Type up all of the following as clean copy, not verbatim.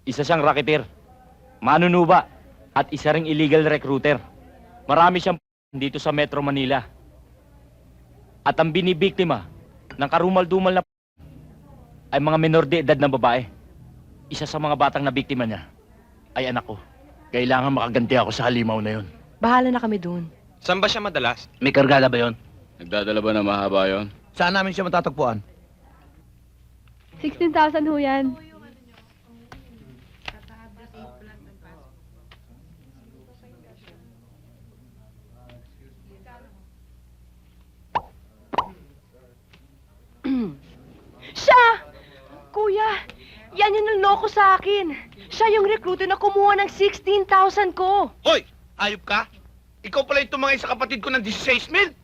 Isa siyang racketeer, manunuba, at isa ring illegal recruiter. Marami siyang dito sa Metro Manila. At ang binibiktima ng karumal-dumal na ay mga menor de edad na babae. Isa sa mga batang na biktima niya ay anak ko. Kailangan makaganti ako sa halimaw na yon. Bahala na kami dun. Saan ba siya madalas? May kargada ba yon? Nagdadala ba na mahaba yon? Saan namin siya matatagpuan? 16,000 ho yan. Siya! Kuya, yan yung naloko sa akin. Siya yung recruiter na kumuha ng 16,000 ko. Hoy! Ayop ka? Ikaw pala yung tumangay sa kapatid ko ng 16,000?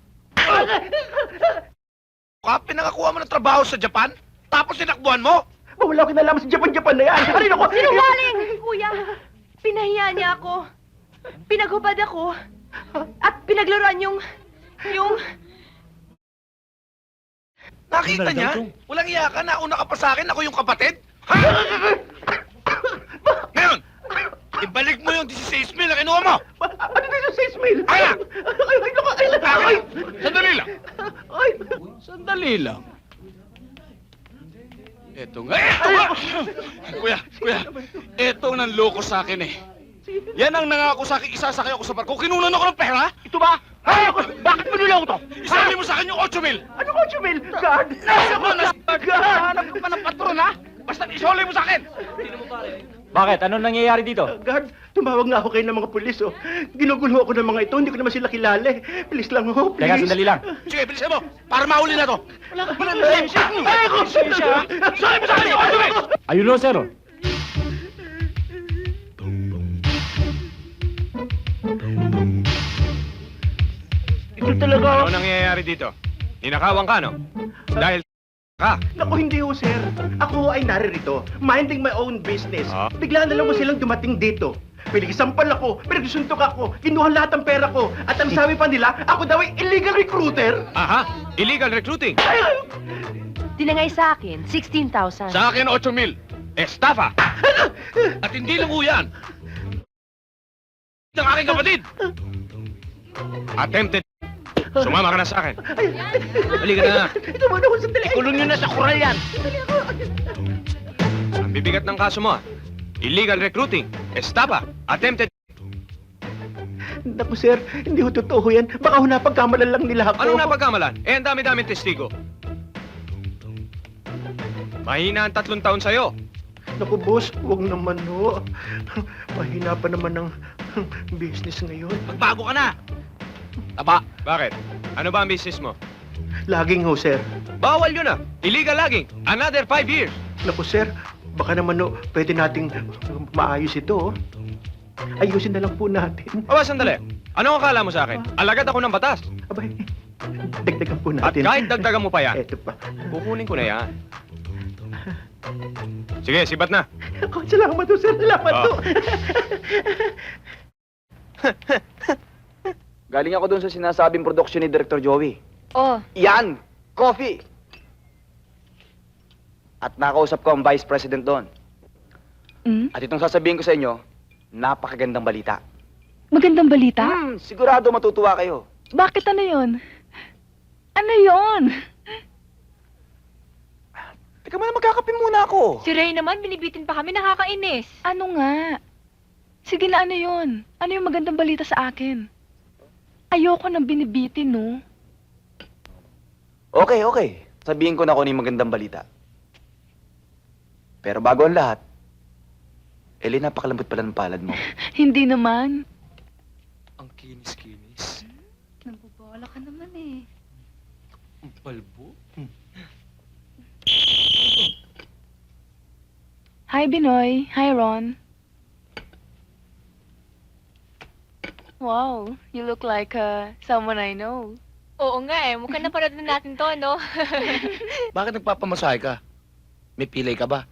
Pinakakuha mo ng trabaho sa Japan? Tapos sinakbuhan mo? Wala ko kinalaman sa Japan na yan. Ano ako? Sinungaling! Kuya, pinahiya niya ako. Pinaghubad ako. At pinaglaruan yung... Nakita niya? Walang iya ka, nauna ka pa sa akin, ako yung kapatid? Ha? Ngayon, ibalik mo yung 16,000 na kinuha mo! Ano na yung 6,000? Kaya! Ay! Sandali lang! Ay! Sandali lang! Eto nga! Eto nga! Kuya! Eto ang nanloko sa akin eh. Yan ang nangako sa akin, isasakay ako sa barko. Kinunan ako ng pera! Ito ba? Ay! Bakit mo nila ko to? Isali mo sa akin yung 8,000! Ano ko, Jumil? God! Nasa mo! Naghahanap ka pa ng patron ha! Basta isoli mo sa akin! Bakit? Anong nangyayari dito? God, tumawag nga ako kayo ng mga pulis, oh. Ginugulo ako ng mga ito, hindi ko naman sila kilala, eh. Please lang, oh, please. Teka, sandali lang. Sige, bilisan mo! Para mahuli na to! Wala ka pala lisensya. Ay, ko! Sali mo sa akin yung 8,000! Ayun o, sir. Oh. Ito talaga. Ano nangyayari dito? Ninakawan ka, no? Dahil ka. Naku, hindi ho, sir. Ako ay naririto, minding my own business. Ah? Bigla na lang ko silang dumating dito. Pinagsampal ako, pinagsusuntok ako, kinuha lahat ng pera ko. At ang sabi pa nila, ako daw ay illegal recruiter. Aha! Illegal recruiting! Ay, ay, Tinangay sa akin, 16,000. Sa akin 8,000! Estafa! At hindi lang ho yan! Ng aking kapatid! Attempted. Sumama ka na sa akin. Halika na. ito mo na ako sandali. Kulong nyo na sa kural yan! Ang bibigat ng kaso mo, ah. Illegal recruiting, estafa, attempted. Naku, sir, hindi ho totoo yan. Baka ho napagkamalan lang nila ako. Anong napagkamalan? Eh, ang dami-daming testigo. Mahina ang 3 taon sa'yo. Naku, boss, huwag naman ho. Mahina pa naman ng business ngayon. Magbago ka na! Taba! Bakit? Ano ba ang business mo? Laging ho, sir. Bawal yun ah. Illegal logging. Another 5 years. Naku, sir, baka naman ho, pwede nating maayos ito, oh. Ayusin na lang po natin. Aba, sandali. Anong akala mo sa akin? Alagad ako ng batas. Abay, dagdagan po At natin. kahit dagdagan mo pa yan, Eto pa. kukunin ko na yan. Sige, sibat na. Ako, salamat ho, sir. Salamat Ah. ho. Galing ako dun sa sinasabing produksyon ni Director Joey. Oh, Yan! Coffee! At nakausap ko ang Vice President doon. At itong sasabihin ko sa inyo, napakagandang balita. magandang balita? Sigurado matutuwa kayo. Bakit ano yun? Ano yun? Teka muna, magkakape muna ako. Si Ray naman, binibitin pa kami, nakakainis. Ano nga? Sige na, ano yun? Ano yung magandang balita sa akin? Ayoko nang binibitin, no? Okay, okay. Sabihin ko na kung ano yung magandang balita. Pero bago ang lahat, Eli, napakalambot pala ng palad mo. Hindi naman. Ang kinis-kinis. Nagbobola ka naman eh. Ang palbo. Hi, Binoy. Hi, Ron. Wow, you look like someone I know. Oo nga eh, mukhang napanood na natin to, no? Bakit nagpapamasahe ka? May pilay ka ba?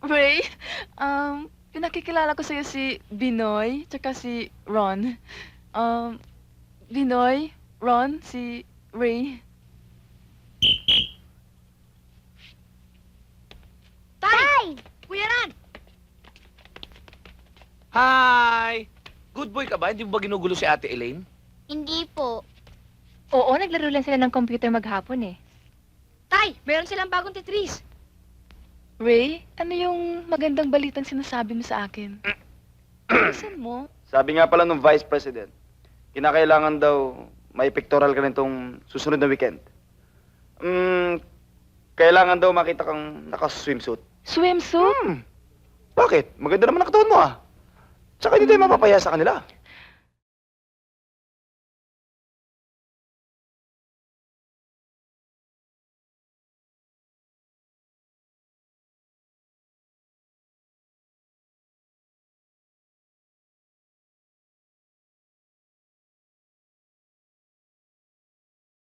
Ray, pinakikilala ko sa'yo si Binoy, tsaka si Ron. Binoy, Ron, si Ray. Tay! Hi! Good boy ka ba? Hindi mo ba ginugulo si Ate Elaine? Hindi po. Oo, naglaro lang sila ng computer maghapon eh. Tay, meron silang bagong Tetris. Ray, ano yung magandang balitang sinasabi mo sa akin? Saan mo? Sabi nga pala ng Vice President, kinakailangan daw may pictorial ka nitong susunod na weekend. Kailangan daw makita kang naka-swimsuit. Swimsuit? Bakit? Maganda naman ang katawan mo ah. Tsaka hindi tayo mapapaya sa kanila.